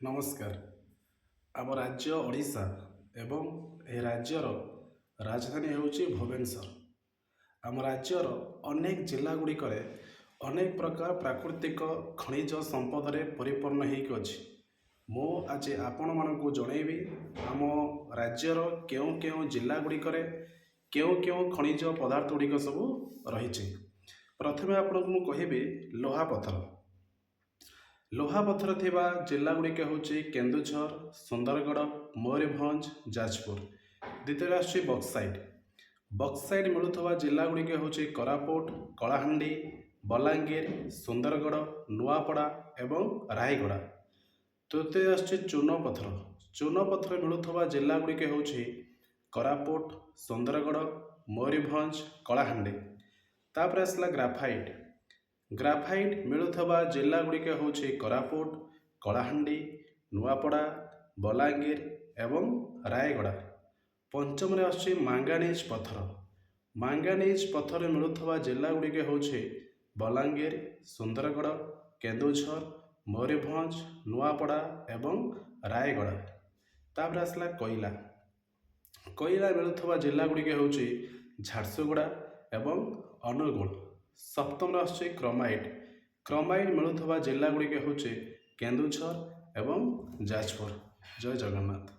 नमस्कार। आम राज्य ओडिशा एवं ए राज्यर राजधानी होची भुवनेश्वर। आम राज्यर अनेक जिला गुड़िक अनेक प्रकार प्राकृतिक खनिज संपद परिपूर्ण होकर अछि। मु आज आपण मानक जनइबी आम राज्यर केउ केउ जिला गुड़िक केउ केउ खनिज पदार्थ गुड़िक सब रही। प्रथमे आपको मु कहबी लोहापथर। लोहापथर थिबा जिला गुड़िक होची केन्दुझर, सुंदरगढ़, मयूरभंज, जाजपुर। द्वितीय आसुची बक्साइट। बक्साइट मिलुवा जिला गुड़िक होची कोरापुट, कलाहांडी, बलांगीर, सुंदरगढ़, नुआपड़ा एवं रायगड़ा। तृतीय आसुची चूनपथर। चूनपथर मिलुवा जिला गुड़िक होची कोरापुट, सुंदरगढ़, मयूरभंज, कलाहांडी। तापर आसला ग्राफाइट। ग्राफाइट मिलुवा जिला गुड़िक होची कोरापुट, कलाहांडी, नुआपड़ा, बलांगीर एवं रायगड़ा। पंचम आसुची मांगानीज पथर। मांगानीज पथर मिलुवा जिला गुड़िक होची बलांगीर, सुंदरगढ़, केन्दुझर, मयूरभंज, नुआपड़ा एवं रायगड़ा। तापर आसला कोयला। कोयला मिलुवा जिला गुड़िक होची झारसुगुड़ा एवं अनुगुल। सप्तम आसुची क्रोमाइट। क्रोमाइट मिलुवा जिला गुड़िक होची केन्दुझर एवं जाजपुर। जय जगन्नाथ।